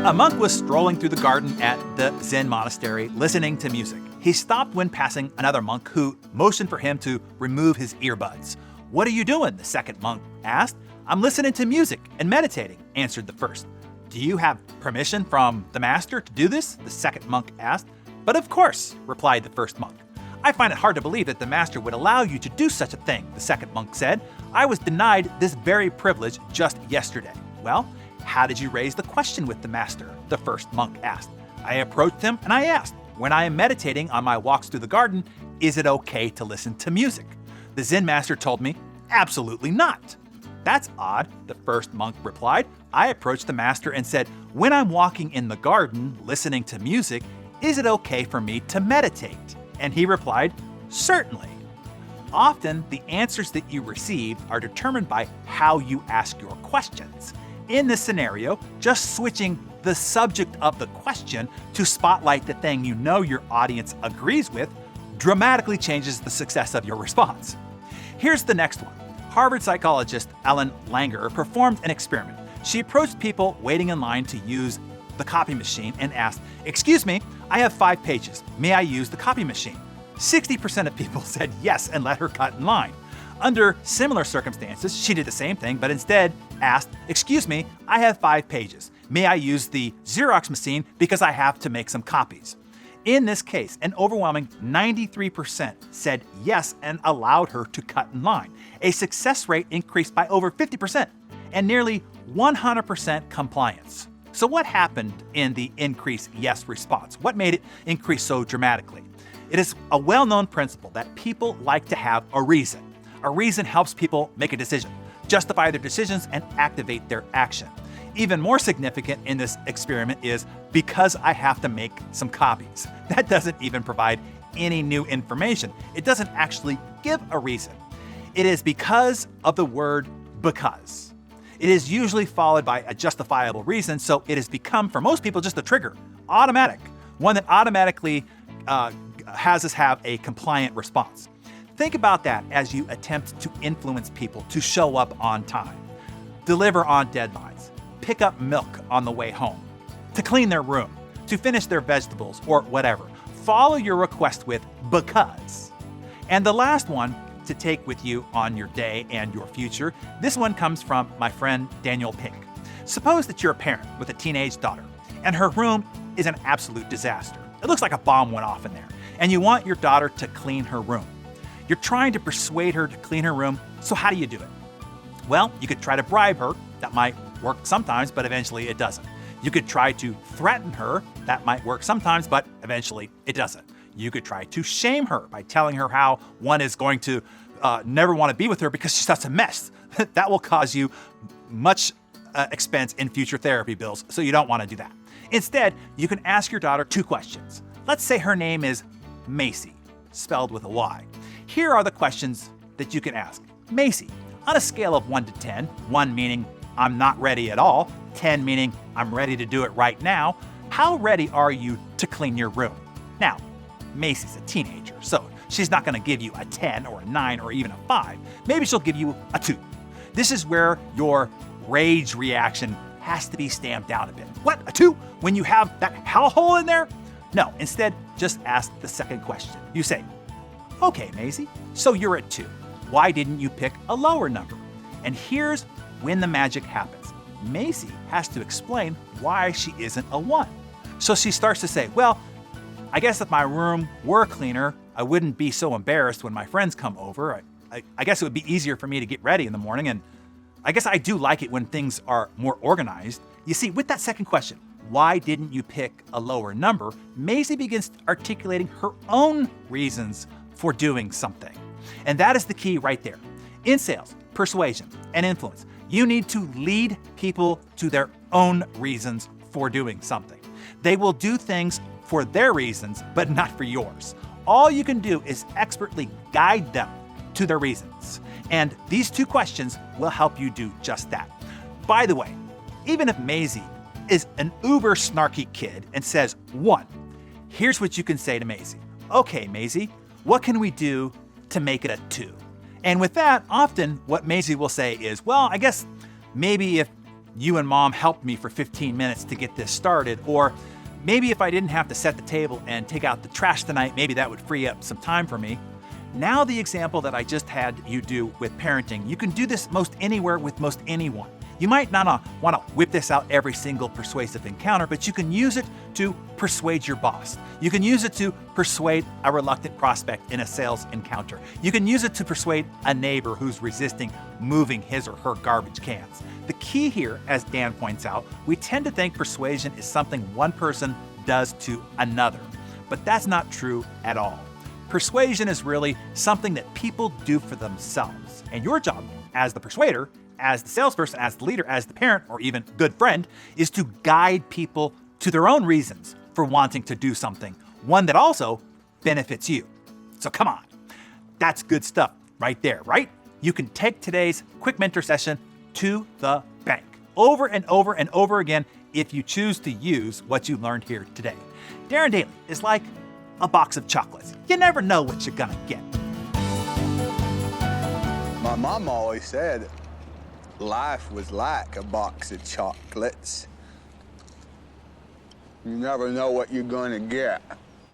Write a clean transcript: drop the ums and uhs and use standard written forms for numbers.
A monk was strolling through the garden at the Zen monastery, listening to music. He stopped when passing another monk who motioned for him to remove his earbuds. "What are you doing?" the second monk asked. "I'm listening to music and meditating," answered the first. "Do you have permission from the master to do this?" the second monk asked. "But of course," replied the first monk. "I find it hard to believe that the master would allow you to do such a thing," the second monk said. "I was denied this very privilege just yesterday." "Well, how did you raise the question with the master?" the first monk asked. "I approached him and I asked, when I am meditating on my walks through the garden, is it okay to listen to music? The Zen master told me, absolutely not." "That's odd," the first monk replied. "I approached the master and said, when I'm walking in the garden listening to music, is it okay for me to meditate? And he replied, certainly." Often, the answers that you receive are determined by how you ask your questions. In this scenario, just switching the subject of the question to spotlight the thing you know your audience agrees with dramatically changes the success of your response. Here's the next one. Harvard psychologist Ellen Langer performed an experiment. She approached people waiting in line to use the copy machine and asked, "Excuse me, I have 5 pages. May I use the copy machine?" 60% of people said yes and let her cut in line. Under similar circumstances, she did the same thing, but instead asked, "Excuse me, I have 5 pages. May I use the Xerox machine because I have to make some copies?" In this case, an overwhelming 93% said yes and allowed her to cut in line. A success rate increased by over 50% and nearly 100% compliance. So what happened in the increased yes response? What made it increase so dramatically? It is a well-known principle that people like to have a reason. A reason helps people make a decision, justify their decisions, and activate their action. Even more significant in this experiment is because I have to make some copies. That doesn't even provide any new information. It doesn't actually give a reason. It is because of the word because. It is usually followed by a justifiable reason, so it has become, for most people, just a trigger, automatic, one that automatically has us have a compliant response. Think about that as you attempt to influence people to show up on time, deliver on deadlines, pick up milk on the way home, to clean their room, to finish their vegetables, or whatever. Follow your request with because. And the last one to take with you on your day and your future, this one comes from my friend Daniel Pink. Suppose that you're a parent with a teenage daughter, and her room is an absolute disaster. It looks like a bomb went off in there, and you want your daughter to clean her room. You're trying to persuade her to clean her room, so how do you do it? Well, you could try to bribe her. That might work sometimes, but eventually it doesn't. You could try to threaten her. That might work sometimes, but eventually it doesn't. You could try to shame her by telling her how one is going to never want to be with her because she's such a mess. That will cause you much expense in future therapy bills, so you don't want to do that. Instead, you can ask your daughter 2 questions. Let's say her name is Macy, spelled with a Y. Here are the questions that you can ask. Macy, on a scale of 1 to 10, 1 meaning I'm not ready at all, 10 meaning I'm ready to do it right now, how ready are you to clean your room? Now, Macy's a teenager, so she's not going to give you a 10 or a 9 or even a 5. Maybe she'll give you a 2. This is where your rage reaction has to be stamped down a bit. What, a 2? When you have that hellhole in there? No, instead, just ask the second question. You say, "Okay, Maisie, so you're at 2. Why didn't you pick a lower number?" And here's when the magic happens. Maisie has to explain why she isn't a 1. So she starts to say, "Well, I guess if my room were cleaner, I wouldn't be so embarrassed when my friends come over. I guess it would be easier for me to get ready in the morning, and I guess I do like it when things are more organized." You see, with that second question, why didn't you pick a lower number, Maisie begins articulating her own reasons for doing something. And that is the key right there. In sales, persuasion, and influence, you need to lead people to their own reasons for doing something. They will do things for their reasons, but not for yours. All you can do is expertly guide them to their reasons. And these 2 questions will help you do just that. By the way, even if Maisie is an uber snarky kid and says 1, here's what you can say to Maisie. "Okay, Maisie, what can we do to make it a 2? And with that, often what Maisie will say is, "Well, I guess maybe if you and mom helped me for 15 minutes to get this started, or maybe if I didn't have to set the table and take out the trash tonight, maybe that would free up some time for me. Now the example that I just had you do with parenting, you can do this most anywhere with most anyone. You might not want to whip this out every single persuasive encounter, but you can use it to persuade your boss. You can use it to persuade a reluctant prospect in a sales encounter. You can use it to persuade a neighbor who's resisting moving his or her garbage cans. The key here, as Dan points out, we tend to think persuasion is something one person does to another, but that's not true at all. Persuasion is really something that people do for themselves, and your job as the persuader, as the salesperson, as the leader, as the parent, or even good friend, is to guide people to their own reasons for wanting to do something, one that also benefits you. So come on, that's good stuff right there, right? You can take today's quick mentor session to the bank, over and over and over again, if you choose to use what you learned here today. Darren Daily is like a box of chocolates. You never know what you're gonna get. My mom always said life was like a box of chocolates. You never know what you're gonna get.